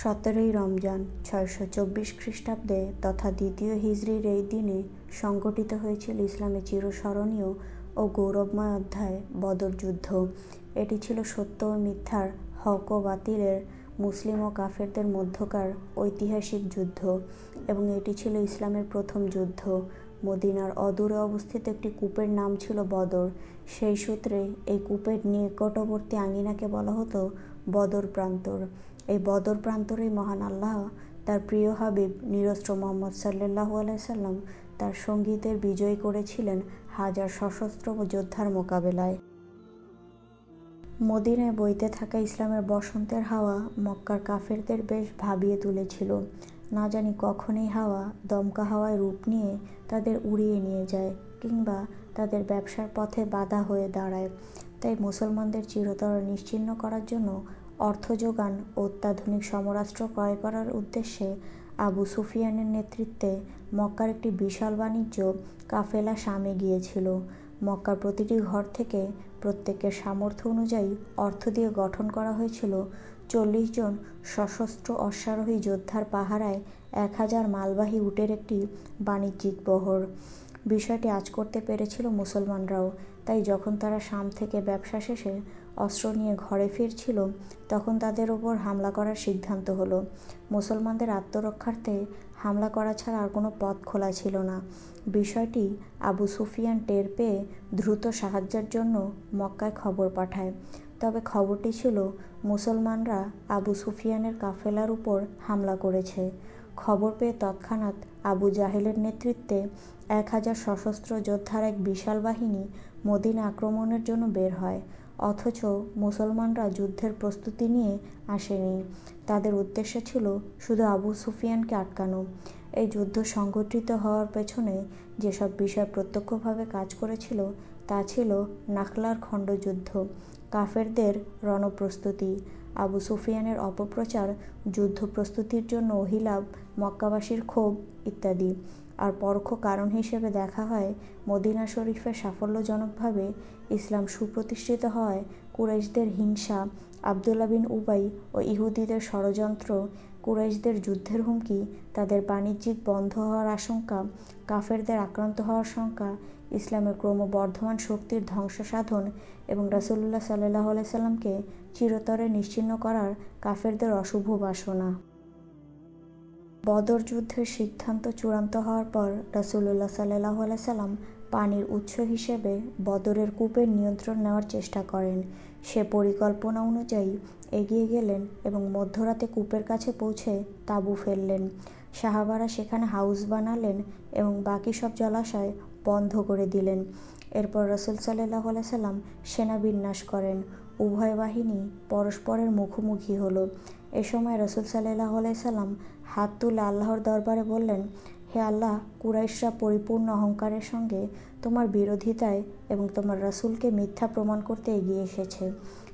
17ই রমজান 624 খ্রিস্টাব্দে তথা দ্বিতীয় হিজরির এই দিনে সংগঠিত হয়েছিল ইসলামের চিরস্মরণীয় ও গৌরবময় অধ্যায় বদর যুদ্ধ। এটি ছিল সত্য ও মিথ্যার, হক ও বাতিলের, মুসলিম ও কাফেরদের মধ্যকার ঐতিহাসিক যুদ্ধ এবং এটি ছিল ইসলামের প্রথম যুদ্ধ। মদিনার অদূরে অবস্থিত একটি কূপের নাম ছিল বদর। সেই সূত্রে এই কূপের নিকটবর্তী আঙিনাকে বলা হতো বদর প্রান্তর। এই বদর প্রান্তরেই মহান আল্লাহ তার প্রিয় হাবিব নিরস্ত্র মোহাম্মদ সাল্লাল্লাহু আলাইহি সাল্লাম তার সঙ্গীদের বিজয়ী করেছিলেন হাজার সশস্ত্র যোদ্ধার মোকাবেলায়। মদিনায় বইতে থাকা ইসলামের বসন্তের হাওয়া মক্কার কাফেরদের বেশ ভাবিয়ে তুলেছিল। না জানি কখন এই হাওয়া দমকা হাওয়ায় রূপ নিয়ে তাদের উড়িয়ে নিয়ে যায় কিংবা তাদের ব্যবসার পথে বাধা হয়ে দাঁড়ায়। তাই মুসলমানদের চিরতর নিশ্চিহ্ন করার জন্য অর্থ যোগান ও অত্যাধুনিক সমরাস্ত্র ক্রয় করার উদ্দেশ্যে আবু সুফিয়ানের নেতৃত্বে মক্কার একটি বিশাল বাণিজ্য কাফেলা শামে গিয়েছিল। মক্কার প্রতিটি ঘর থেকে প্রত্যেকের সামর্থ্য অনুযায়ী অর্থ দিয়ে গঠন করা হয়েছিল 40 জন সশস্ত্র অশ্বারোহী যোদ্ধার পাহারায় 1000 মালবাহী উটের একটি বাণিজ্যিক বহর। বিষয়টি আঁচ করতে পেরেছিল মুসলমানরাও। তাই যখন তারা শাম থেকে ব্যবসা শেষে অস্ত্র নিয়ে ঘরে ফিরছিল তখন তাদের ওপর হামলা করার সিদ্ধান্ত হলো। মুসলমানদের আত্মরক্ষার্থে হামলা করা ছাড়া আর কোনো পথ খোলা ছিল না। বিষয়টি আবু সুফিয়ান টের পেয়ে দ্রুত সাহায্যের জন্য মক্কায় খবর পাঠায়। তবে খবরটি ছিল মুসলমানরা আবু সুফিয়ানের কাফেলার উপর হামলা করেছে। খবর পেয়ে তৎক্ষণাৎ আবু জাহেলের নেতৃত্বে 1000 সশস্ত্র যোদ্ধার এক বিশাল বাহিনী মদিনা আক্রমণের জন্য বের হয়। অথচ মুসলমানরা যুদ্ধের প্রস্তুতি নিয়ে আসেনি। তাদের উদ্দেশ্য ছিল শুধু আবু সুফিয়ানকে আটকানো। এই যুদ্ধ সংগঠিত হওয়ার পেছনে যেসব বিষয় প্রত্যক্ষভাবে কাজ করেছিল তা ছিল নাখলার খণ্ডযুদ্ধ, কাফেরদের রণপ্রস্তুতি, আবু সুফিয়ানের অপপ্রচার, যুদ্ধ প্রস্তুতির জন্য অহিলাভ, মক্কাবাসীর ক্ষোভ ইত্যাদি। আর পরোক্ষ কারণ হিসেবে দেখা হয় মদিনা শরীফের সাফল্যজনকভাবে ইসলাম সুপ্রতিষ্ঠিত হওয়ায় কুরাইশদের হিংসা, আবদুল্লাহ বিন উবাই ও ইহুদিদের ষড়যন্ত্র, কুরাইশদের যুদ্ধের হুমকি, তাদের বাণিজ্যিক বন্ধ হওয়ার আশঙ্কা, কাফেরদের আক্রান্ত হওয়ার শঙ্কা, ইসলামের ক্রমবর্ধমান শক্তির ধ্বংস সাধন এবং রাসূলুল্লাহ সাল্লাল্লাহু আলাইহি সাল্লামকে চিরতরে নিশ্চিহ্ন করার কাফেরদের অশুভ বাসনা। বদর যুদ্ধের সিদ্ধান্ত চূড়ান্ত হওয়ার পর রাসূলুল্লাহ সাল্লাল্লাহু আলাইহি সাল্লাম পানির উৎস হিসেবে বদরের কূপের নিয়ন্ত্রণ নেওয়ার চেষ্টা করেন। সে পরিকল্পনা অনুযায়ী এগিয়ে গেলেন এবং মধ্যরাতে কূপের কাছে পৌঁছে তাঁবু ফেললেন। সাহাবারা সেখানে হাউস বানালেন এবং বাকি সব জলাশয় বন্ধ করে দিলেন। এরপর রাসূল সাল্লাল্লাহু আলাইহি সাল্লাম সেনা বিন্যাস করেন। উভয় বাহিনী পরস্পরের মুখোমুখি হলো। এ সময় রাসূল সাল্লাল্লাহু আলাইহি সাল্লাম হাত তুলে আল্লাহর দরবারে বললেন, হে আল্লাহ, কুরাইশরা পরিপূর্ণ অহংকারের সঙ্গে তোমার বিরোধিতায় এবং তোমার রাসূলকে মিথ্যা প্রমাণ করতে এগিয়ে এসেছে।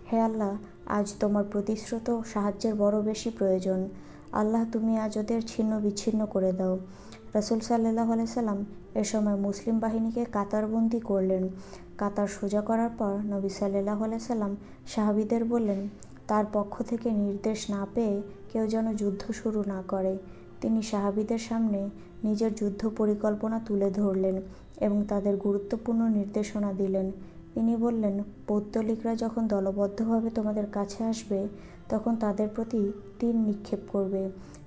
হে আল্লাহ, আজ তোমার প্রতিশ্রুত সাহায্যের বড় বেশি প্রয়োজন। আল্লাহ, তুমি আজ ওদের ছিন্ন বিচ্ছিন্ন করে দাও। রাসূল সাল্লাল্লাহু আলাইহি সাল্লাম এ সময় মুসলিম বাহিনীকে কাতারবন্দি করলেন। কাতার সোজা করার পর নবী সাল্লাল্লাহু আলাইহি সাল্লাম সাহাবীদের বললেন, তার পক্ষ থেকে নির্দেশ না পেয়ে কেউ যেন যুদ্ধ শুরু না করে। তিনি সাহাবীদের সামনে নিজের যুদ্ধ পরিকল্পনা তুলে ধরলেন এবং তাদের গুরুত্বপূর্ণ নির্দেশনা দিলেন। তিনি বললেন, পৌত্তলিকরা যখন দলবদ্ধভাবে তোমাদের কাছে আসবে তখন তাদের প্রতি তীর নিক্ষেপ করবে।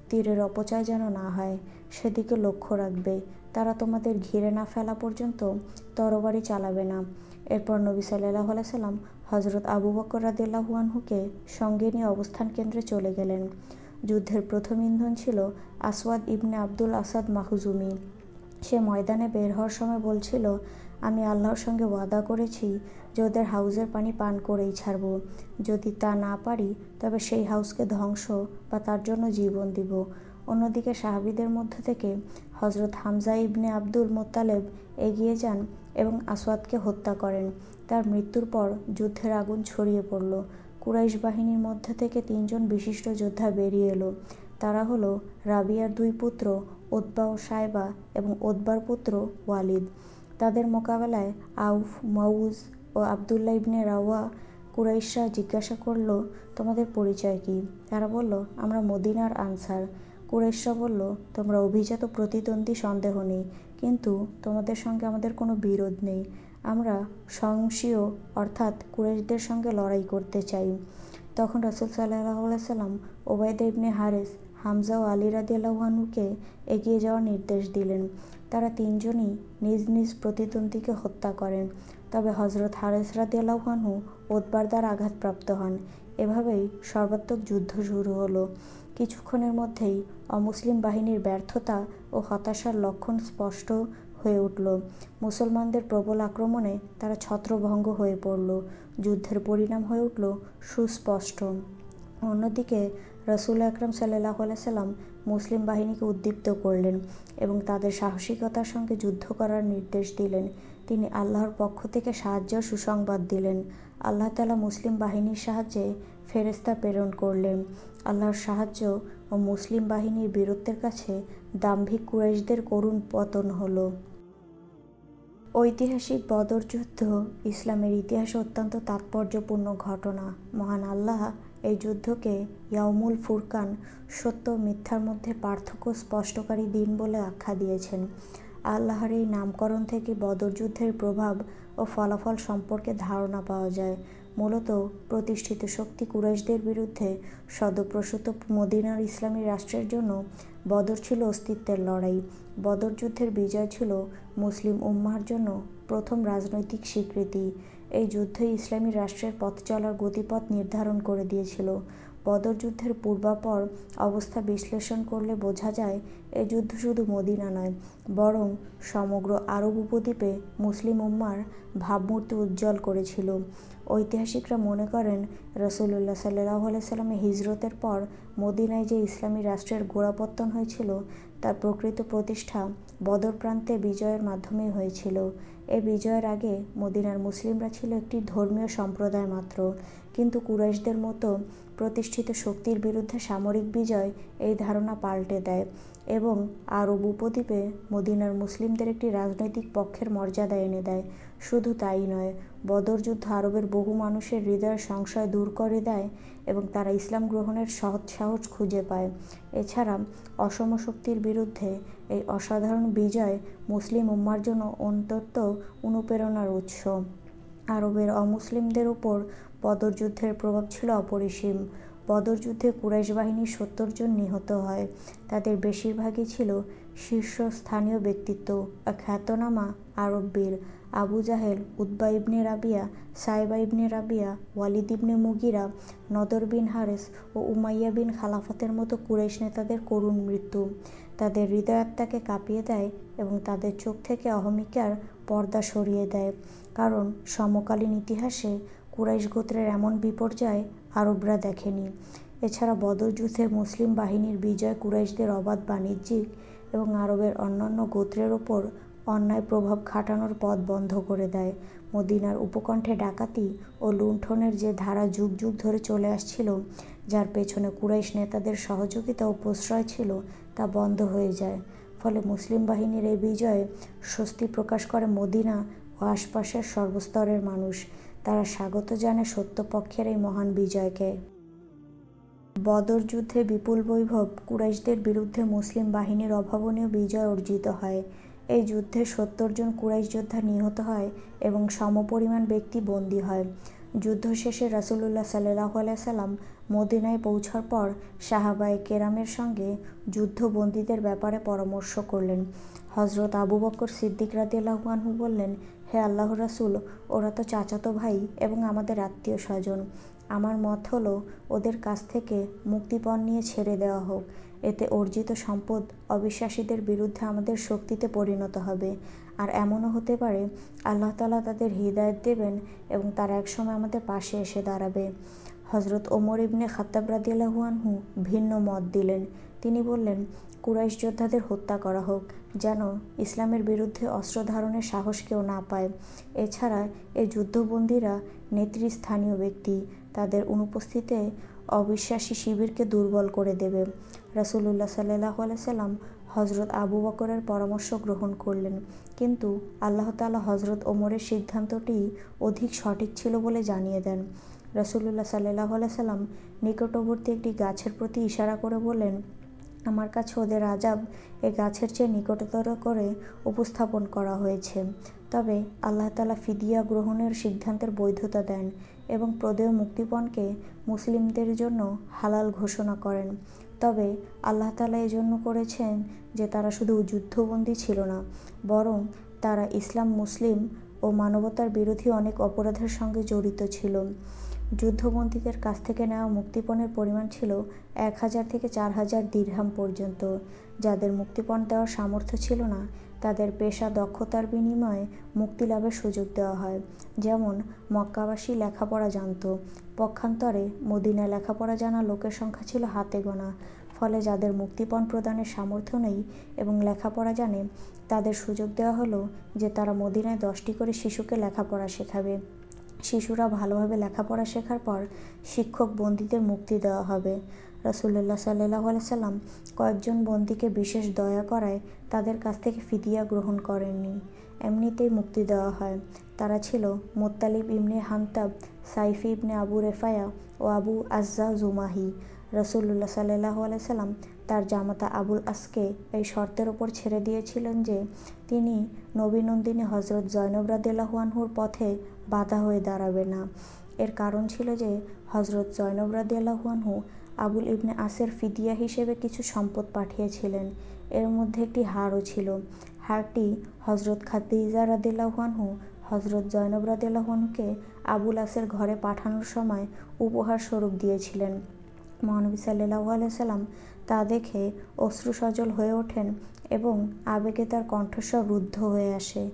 তীরের অপচয় যেন না হয় সেদিকে লক্ষ্য রাখবে। তারা তোমাদের ঘিরে না ফেলা পর্যন্ত তরবারি চালাবে না। এরপর নবী সাল্লাল্লাহু আলাইহি সাল্লাম হযরত আবু বকর রাদিয়াল্লাহু আনহুকে সঙ্গে নিয়ে অবস্থান কেন্দ্রে চলে গেলেন। যুদ্ধের প্রথম ইন্ধন ছিল আসওয়াদ ইবনে আব্দুল আসাদ মাখজুমি। সে ময়দানে বের হওয়ার সময় বলছিল, আমি আল্লাহর সঙ্গে ওয়াদা করেছি যে ওদের হাউজের পানি পান করেই ছাড়ব। যদি তা না পারি তবে সেই হাউসকে ধ্বংস বা তার জন্য জীবন দিব। অন্যদিকে সাহাবীদের মধ্য থেকে হযরত হামজা ইবনে আব্দুল মুত্তালিব এগিয়ে যান এবং আসওয়াদকে হত্যা করেন। তার মৃত্যুর পর যুদ্ধের আগুন ছড়িয়ে পড়ল। কুরাইশ বাহিনীর মধ্য থেকে 3 জন বিশিষ্ট যোদ্ধা বেরিয়ে এলো। তারা হলো রাবিয়ার 2 পুত্র উতবা ও সায়বা এবং উতবার পুত্র ওয়ালিদ। তাদের মোকাবেলায় আউফ, মাউজ ও আবদুল্লাহ ইবনে রাওয়া কুরাইশরা জিজ্ঞাসা করল, তোমাদের পরিচয় কি? তারা বলল, আমরা মদিনার আনসার। কুরাইশরা বলল, তোমরা অভিজাত প্রতিদ্বন্দ্বী সন্দেহ নেই, কিন্তু তোমাদের সঙ্গে আমাদের কোনো বিরোধ নেই। আমরা সংশীয় অর্থাৎ কুরাইশদের সঙ্গে লড়াই করতে চাই। তখন রাসূল সাল্লাল্লাহু আলাইহি সাল্লাম ওবায়দা ইবনে হারেস, হামজা ও আলী রাদিয়াল্লাহু আনহুকে এগিয়ে যাওয়ার নির্দেশ দিলেন। তারা তিনজনই নিজ নিজ প্রতিদ্বন্দ্বীকে হত্যা করেন। তবে হযরত হারেস রাদিয়াল্লাহু আনহু উতবার দ্বারা আঘাতপ্রাপ্ত হন। এভাবেই সর্বাত্মক যুদ্ধ শুরু হলো। কিছুক্ষণের মধ্যেই অমুসলিম বাহিনীর ব্যর্থতা ও হতাশার লক্ষণ স্পষ্ট হয়ে উঠল। মুসলমানদের প্রবল আক্রমণে তারা ছত্রভঙ্গ হয়ে পড়ল। যুদ্ধের পরিণাম হয়ে উঠল সুস্পষ্ট। অন্যদিকে রাসূল আকরাম সাল্লাল্লাহু আলাইহি সাল্লাম মুসলিম বাহিনীকে উদ্দীপ্ত করলেন এবং তাদের সাহসিকতার সঙ্গে যুদ্ধ করার নির্দেশ দিলেন। তিনি আল্লাহর পক্ষ থেকে সাহায্যের সুসংবাদ দিলেন। আল্লাহ তাআলা মুসলিম বাহিনীর সাহায্যে ফেরেশতা প্রেরণ করলেন। আল্লাহর সাহায্য ও মুসলিম বাহিনীর বীরত্বের কাছে দাম্ভিক কুরাইশদের করুণ পতন হলো। ঐতিহাসিক বদর যুদ্ধ ইসলামের ইতিহাসে অত্যন্ত তাৎপর্যপূর্ণ ঘটনা। মহান আল্লাহ এই যুদ্ধকে ইয়াউমুল ফুরকান, সত্য ও মিথ্যার মধ্যে পার্থক্য স্পষ্টকারী দিন বলে আখ্যা দিয়েছেন। আল্লাহর এই নামকরণ থেকে বদর যুদ্ধের প্রভাব ও ফলাফল সম্পর্কে ধারণা পাওয়া যায়। মূলত প্রতিষ্ঠিত শক্তি কুরাইশদের বিরুদ্ধে সদ্যপ্রসূত মদিনার ইসলামী রাষ্ট্রের জন্য বদর ছিল অস্তিত্বের লড়াই। বদর যুদ্ধের বিজয় ছিল মুসলিম উম্মাহর জন্য প্রথম রাজনৈতিক স্বীকৃতি। এই যুদ্ধই ইসলামী রাষ্ট্রের পথ চলার গতিপথ নির্ধারণ করে দিয়েছিল। বদর যুদ্ধের পূর্বাপর অবস্থা বিশ্লেষণ করলে বোঝা যায়, এই যুদ্ধ শুধু মদিনা নয়, বরং সমগ্র আরব উপদ্বীপে মুসলিম উম্মার ভাবমূর্তি উজ্জ্বল করেছিল। ঐতিহাসিকরা মনে করেন, রাসূলুল্লাহ সাল্লাল্লাহু আলাইহি সাল্লামের হিজরতের পর মদিনায় যে ইসলামী রাষ্ট্রের গোড়াপত্তন হয়েছিল, তার প্রকৃত প্রতিষ্ঠা বদর প্রান্তে বিজয়ের মাধ্যমেই হয়েছিল। এই বিজয়ের আগে মদিনার মুসলিমরা ছিল একটি ধর্মীয় সম্প্রদায় মাত্র। কিন্তু কুরাইশদের মতো প্রতিষ্ঠিত শক্তির বিরুদ্ধে সামরিক বিজয় এই ধারণা পাল্টে দেয় এবং আরব উপদ্বীপে মদিনার মুসলিমদের একটি রাজনৈতিক পক্ষের মর্যাদা এনে দেয়। শুধু তাই নয়, বদর যুদ্ধ আরবের বহু মানুষের হৃদয়ের সংশয় দূর করে দেয় এবং তারা ইসলাম গ্রহণের সহজ সাহস খুঁজে পায়। এছাড়া অসম শক্তির বিরুদ্ধে এই অসাধারণ বিজয় মুসলিম উম্মার জন্য অত্যন্ত অনুপ্রেরণার উৎস। আরবের অমুসলিমদের উপর বদর যুদ্ধের প্রভাব ছিল অপরিসীম। বদর যুদ্ধে কুরাইশ বাহিনীর ৭০ জন নিহত হয়। তাদের বেশিরভাগই ছিল শীর্ষস্থানীয় ব্যক্তিত্ব, খ্যাতনামা আরব বীর। আবু জাহেল, উতবা ইবনে রাবিয়া, সাইবা ইবনে রাবিয়া, ওয়ালিদ ইবনে মুগিরা, নদর বিন হারেস ও উমাইয়া বিন খালাফাতের মতো কুরাইশ নেতাদের করুণ মৃত্যু তাদের হৃদয়াত্মাকে কাঁপিয়ে দেয় এবং তাদের চোখ থেকে অহমিকার পর্দা সরিয়ে দেয়। কারণ সমকালীন ইতিহাসে কুরাইশ গোত্রের এমন বিপর্যয় আরবরা দেখেনি। এছাড়া বদর যুদ্ধে মুসলিম বাহিনীর বিজয় কুরাইশদের অবাধ বাণিজ্যিক এবং আরবের অন্যান্য গোত্রের ওপর অন্যায় প্রভাব খাটানোর পথ বন্ধ করে দেয়। মদিনার উপকণ্ঠে ডাকাতি ও লুণ্ঠনের যে ধারা যুগ যুগ ধরে চলে আসছিল, যার পেছনে কুরাইশ নেতাদের সহযোগিতা ও প্রশ্রয় ছিল, তা বন্ধ হয়ে যায়। ফলে মুসলিম বাহিনীর এই বিজয়ে স্বস্তি প্রকাশ করে মদিনা ও আশপাশের সর্বস্তরের মানুষ। তারা স্বাগত জানায় সত্যপক্ষের এই মহান বিজয়কে। বদর যুদ্ধে বিপুল বৈভব কুরাইশদের বিরুদ্ধে মুসলিম বাহিনীর অভাবনীয় বিজয় অর্জিত হয়। এই যুদ্ধে ৭০ জন কুরাইশ যোদ্ধা নিহত হয় এবং সমপরিমাণ ব্যক্তি বন্দী হয়। যুদ্ধ শেষে রাসূলুল্লাহ সাল্লাল্লাহু আলাইহি সাল্লাম মদিনায় পৌঁছার পর সাহাবায়ে কেরামের সঙ্গে যুদ্ধবন্দীদের ব্যাপারে পরামর্শ করলেন। হযরত আবু বকর সিদ্দিক রাদিয়াল্লাহু আনহু বললেন, হে আল্লাহর রাসূল, ওরা তো চাচাতো ভাই এবং আমাদের আত্মীয় স্বজন। আমার মত হলো ওদের কাছ থেকে মুক্তিপণ নিয়ে ছেড়ে দেওয়া হোক। এতে অর্জিত সম্পদ অবিশ্বাসীদের বিরুদ্ধে আমাদের শক্তিতে পরিণত হবে। আর এমনও হতে পারে আল্লাহ তাআলা তাদের হিদায়াত দেবেন এবং তারা একসময় আমাদের পাশে এসে দাঁড়াবে। হযরত ওমর ইবনে খাত্তাব রাদিয়াল্লাহু আনহু ভিন্ন মত দিলেন। তিনি বললেন, কুরাইশ যোদ্ধাদের হত্যা করা হোক, যেন ইসলামের বিরুদ্ধে অস্ত্র ধারণের সাহস কেউ না পায়। এছাড়া এই যুদ্ধবন্দীরা নেতৃস্থানীয় ব্যক্তি, তাদের অনুপস্থিতিতে অবিশ্বাসী শিবিরকে দুর্বল করে দেবে। রাসূলুল্লাহ সাল্লাল্লাহু আলাইহি সাল্লাম হযরত আবু বকরের পরামর্শ গ্রহণ করলেন, কিন্তু আল্লাহ তাআলা হযরত ওমরের সিদ্ধান্তটি অধিক সঠিক ছিল বলে জানিয়ে দেন। রাসূলুল্লাহ সাল্লাল্লাহু আলাইহি সাল্লাম নিকটবর্তী একটি গাছের প্রতি ইশারা করে বললেন, আমার কাছে ওদের আযাব এই গাছের চেয়ে নিকটতর করে উপস্থাপন করা হয়েছে। তবে আল্লাহ তাআলা ফিদিয়া গ্রহণের সিদ্ধান্তের বৈধতা দেন এবং প্রদেয় মুক্তিপণকে মুসলিমদের জন্য হালাল ঘোষণা করেন। তবে আল্লাহ তাআলা এজন্য করেছেন যে তারা শুধু যুদ্ধবন্দী ছিল না, বরং তারা ইসলাম, মুসলিম ও মানবতার বিরোধী অনেক অপরাধের সঙ্গে জড়িত ছিল। যুদ্ধবন্দীদের কাছ থেকে নেওয়া মুক্তিপণের পরিমাণ ছিল 1000 থেকে 4000 দিরহাম পর্যন্ত। যাদের মুক্তিপণ দেওয়ার সামর্থ্য ছিল না, তাদের পেশা দক্ষতার বিনিময়ে মুক্তি লাভের সুযোগ দেওয়া হয়। যেমন মক্কাবাসী লেখাপড়া জানত, পক্ষান্তরে মদিনায় লেখাপড়া জানা লোকের সংখ্যা ছিল হাতে গোনা। ফলে যাদের মুক্তিপণ প্রদানের সামর্থ্য নেই এবং লেখাপড়া জানে, তাদের সুযোগ দেওয়া হলো যে তারা মদিনায় 10টি করে শিশুকে লেখাপড়া শেখাবে। শিশুরা ভালোভাবে লেখাপড়া শেখার পর শিক্ষক বন্দীদের মুক্তি দেওয়া হবে। রাসূলুল্লাহ সাল্লাল্লাহু আলাইহি সাল্লাম কয়েকজন বন্দীকে বিশেষ দয়া করায় তাদের কাছ থেকে ফিদিয়া গ্রহণ করেননি, এমনিতেই মুক্তি দেওয়া হয়। তারা ছিল মুত্তালিব ইবনে হানতাব, সাইফি ইবনে আবু রেফায়া ও আবু আজ্জা জুমাহি। রাসূলুল্লাহ সাল্লাল্লাহু আলাইহি সাল্লাম তার জামাতা আবুল আসকে এই শর্তের ওপর ছেড়ে দিয়েছিলেন যে তিনি নবীনন্দিনী হজরত জয়নব রাদিয়াল্লাহু আনহুর পথে বাধা হয়ে দাঁড়াবে না। এর কারণ ছিল যে হজরত জয়নব রাদিয়াল্লাহু আনহু আবুল ইবনে আসের ফিদিয়া হিসেবে কিছু সম্পদ পাঠিয়েছিলেন। এর মধ্যে একটি হারও ছিল। হারটি হজরত খাদিজা রাদিয়াল্লাহু আনহু হজরত জয়নব রাদিয়াল্লাহু আনহুকে আবুল আসের ঘরে পাঠানোর সময় উপহার স্বরূপ দিয়েছিলেন। মহানবী সাল্লাল্লাহু আলাইহি সাল্লাম তা দেখে অশ্রুসজল হয়ে ওঠেন এবং আবেগে তার কণ্ঠস্বর রুদ্ধ হয়ে আসে।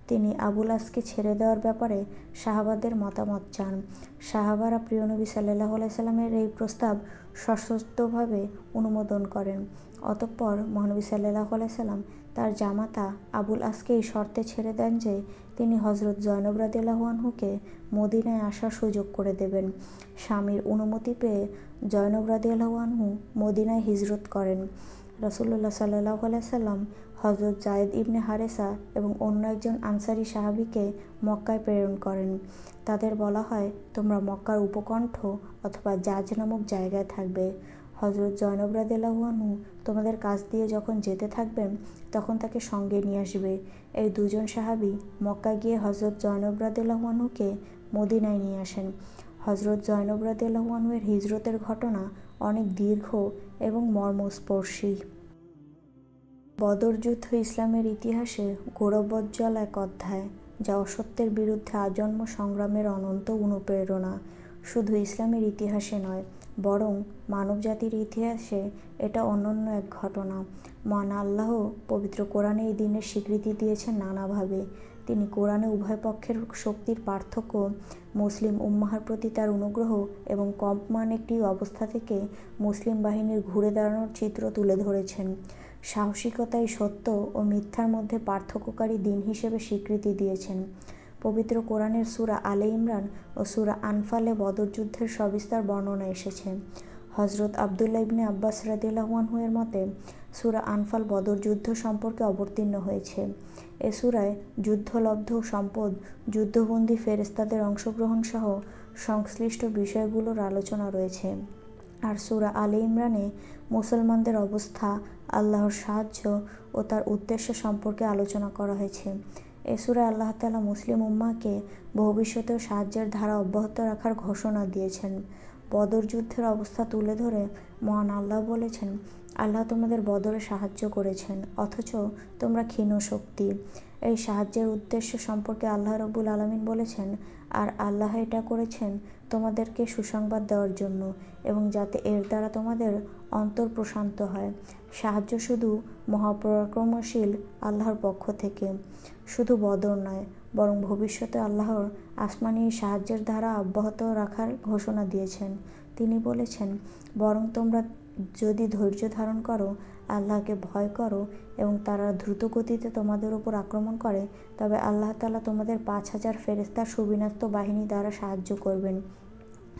তিনি আবুল আসকে ছেড়ে দেওয়ার ব্যাপারে সাহাবাদের মতামত চান। সাহাবারা প্রিয়নবী সাল্লাল্লাহু আলাইহি সাল্লামের এই প্রস্তাব সশর্তভাবে অনুমোদন করেন। অতঃপর মহানবী সাল্লাল্লাহু আলাইহি সাল্লাম তার জামাতা আবুল আসকে এই শর্তে ছেড়ে দেন যে তিনি হজরত জয়নব রাদিয়াল্লাহু আনহুকে মদিনায় আসার সুযোগ করে দেবেন। স্বামীর অনুমতি পেয়ে জয়নব রাদিয়াল্লাহু আনহু মদিনায় হিজরত করেন। রাসূলুল্লাহ সাল্লাল্লাহু আলাইহি সাল্লাম হজরত জায়েদ ইবনে হারেসা এবং অন্য একজন আনসারী সাহাবীকে মক্কায় প্রেরণ করেন। তাদের বলা হয়, তোমরা মক্কার উপকণ্ঠ অথবা জাজ নামক জায়গায় থাকবে। হজরত জয়নব রাদিয়াল্লাহু আনহু তোমাদের কাছ দিয়ে যখন যেতে থাকবেন তখন তাকে সঙ্গে নিয়ে আসবে। এই দুজন সাহাবী মক্কা গিয়ে হজরত জয়নব রাদিয়াল্লাহু আনহুকে মদিনায় নিয়ে আসেন। হজরত জয়নব রাদিয়াল্লাহু আনহুর হিজরতের ঘটনা অনেক দীর্ঘ এবং মর্মস্পর্শী। বদর যুদ্ধ ইসলামের ইতিহাসে গৌরবোজ্জ্বল এক অধ্যায়, যা অসত্যের বিরুদ্ধে আজন্ম সংগ্রামের অনন্ত অনুপ্রেরণা। শুধু ইসলামের ইতিহাসে নয়, বরং মানবজাতির ইতিহাসে এটা অনন্য এক ঘটনা। মহান আল্লাহ পবিত্র কোরআনে এই দিনের স্বীকৃতি দিয়েছেন নানাভাবে। তিনি কোরআনে উভয় পক্ষের শক্তির পার্থক্য, মুসলিম উম্মাহর প্রতি তার অনুগ্রহ এবং কম্পমান একটি অবস্থা থেকে মুসলিম বাহিনীর ঘুরে দাঁড়ানোর চিত্র তুলে ধরেছেন। সাহসিকতাই সত্য ও মিথ্যার মধ্যে পার্থক্যকারী দিন হিসেবে স্বীকৃতি দিয়েছেন। পবিত্র কোরআনের সূরা আলে ইমরান ও সূরা আনফালে বদর যুদ্ধের সবিস্তার বর্ণনা এসেছে। হজরত আবদুল্লাহ ইবনে আব্বাস রাদিয়াল্লাহু আনহু এর মতে সূরা আনফাল বদর যুদ্ধ সম্পর্কে অবতীর্ণ হয়েছে। এ সূরায় যুদ্ধলব্ধ সম্পদ, যুদ্ধবন্দী ফেরেশতাদের অংশগ্রহণ সহ সংশ্লিষ্ট বিষয়গুলোর আলোচনা রয়েছে। আর সূরা আলে ইমরানে মুসলমানদের অবস্থা, আল্লাহর সাহায্য ও তার উদ্দেশ্য সম্পর্কে আলোচনা করা হয়েছে। এ সূরায় আল্লাহ তাআলা মুসলিম উম্মাহকে ভবিষ্যতেও সাহায্যের ধারা অব্যাহত রাখার ঘোষণা দিয়েছেন। বদর যুদ্ধের অবস্থা তুলে ধরে মহান আল্লাহ বলেছেন, আল্লাহ তোমাদের বদরে সাহায্য করেছেন, অথচ তোমরা ক্ষীণ শক্তি। এই সাহায্যের উদ্দেশ্য সম্পর্কে আল্লাহ রাব্বুল আলামিন বলেছেন, আর আল্লাহ এটা করেছেন তোমাদেরকে সুসংবাদ দেওয়ার জন্য এবং যাতে এর দ্বারা তোমাদের অন্তর প্রশান্ত হয়। সাহায্য শুধু মহাপরাক্রমশীল আল্লাহর পক্ষ থেকে। শুধু বদর নয়, বরং ভবিষ্যতে আল্লাহর আসমানি সাহায্যের ধারা অব্যাহত রাখার ঘোষণা দিয়েছেন। তিনি বলেছেন, বরং তোমরা যদি ধৈর্য ধারণ করো, আল্লাহকে ভয় করো এবং তারা দ্রুত গতিতে তোমাদের উপর আক্রমণ করে, তবে আল্লাহ তাআলা তোমাদের 5000 ফেরেশতার সুবিন্যস্ত বাহিনী দ্বারা সাহায্য করবেন।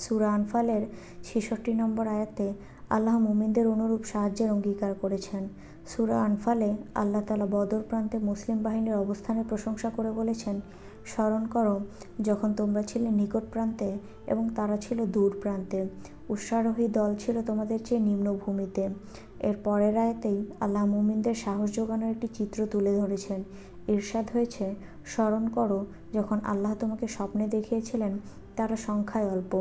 সূরা আনফালের 66 নম্বর আয়াতে আল্লাহ মুমিনদের অনুরূপ সাহায্যের অঙ্গীকার করেছেন। সূরা আনফালে আল্লাহ তাআলা বদর প্রান্তে মুসলিম বাহিনীর অবস্থানের প্রশংসা করে বলেছেন, স্মরণ করো যখন তোমরা ছিলে নিকট প্রান্তে এবং তারা ছিল দূর প্রান্তে। উৎসারোহী দল ছিল তোমাদের চেয়ে নিম্ন ভূমিতে। এর পরের আয়াতেই আল্লাহ মুমিনদের সাহস যোগানোর একটি চিত্র তুলে ধরেছেন। ইরশাদ হয়েছে, স্মরণ করো যখন আল্লাহ তোমাকে স্বপ্নে দেখিয়েছিলেন তারা সংখ্যায় অল্প।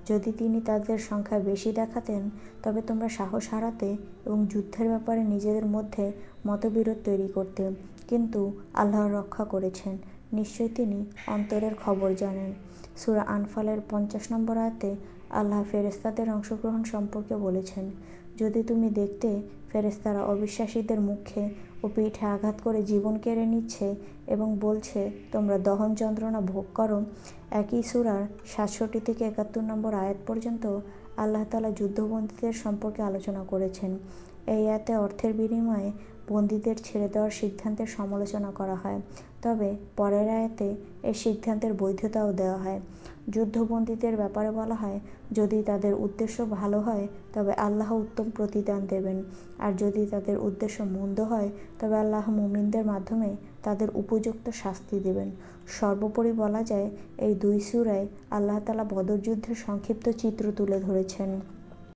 যদি তিনি তাদের সংখ্যায় বেশি দেখাতেন তবে তোমরা সাহস হারাতে এবং যুদ্ধের ব্যাপারে নিজেদের মধ্যে মতবিরোধ তৈরি করতে। কিন্তু আল্লাহ রক্ষা করেছেন। নিশ্চয়ই তিনি অন্তরের খবর জানেন। সূরা আনফালের 50 নম্বর আয়াতে আল্লাহ ফেরেশতাদের অংশগ্রহণ সম্পর্কে বলেছেন, যদি তুমি দেখতে ফেরেশতারা অবিশ্বাসীদের মুখে ও পিঠে আঘাত করে জীবন কেড়ে নিচ্ছে এবং বলছে তোমরা দহন যন্ত্রণা ভোগ করো। একই সূরার 67 থেকে 71 নম্বর আয়াত পর্যন্ত আল্লাহ তাআলা যুদ্ধবন্দীদের সম্পর্কে আলোচনা করেছেন। এই আয়াতে অর্থের বিনিময়ে বন্দীদের ছেড়ে দেওয়ার সিদ্ধান্তের সমালোচনা করা হয়, তবে পরের আয়াতে এই সিদ্ধান্তের বৈধতাও দেওয়া হয়। যুদ্ধবন্দীদের ব্যাপারে বলা হয়, যদি তাদের উদ্দেশ্য ভালো হয় তবে আল্লাহ উত্তম প্রতিদান দেবেন, আর যদি তাদের উদ্দেশ্য মন্দ হয় তবে আল্লাহ মুমিনদের মাধ্যমে তাদের উপযুক্ত শাস্তি দেবেন। সর্বোপরি বলা যায়, এই দুই সূরায় আল্লাহ তাআলা বদর যুদ্ধের সংক্ষিপ্ত চিত্র তুলে ধরেছেন।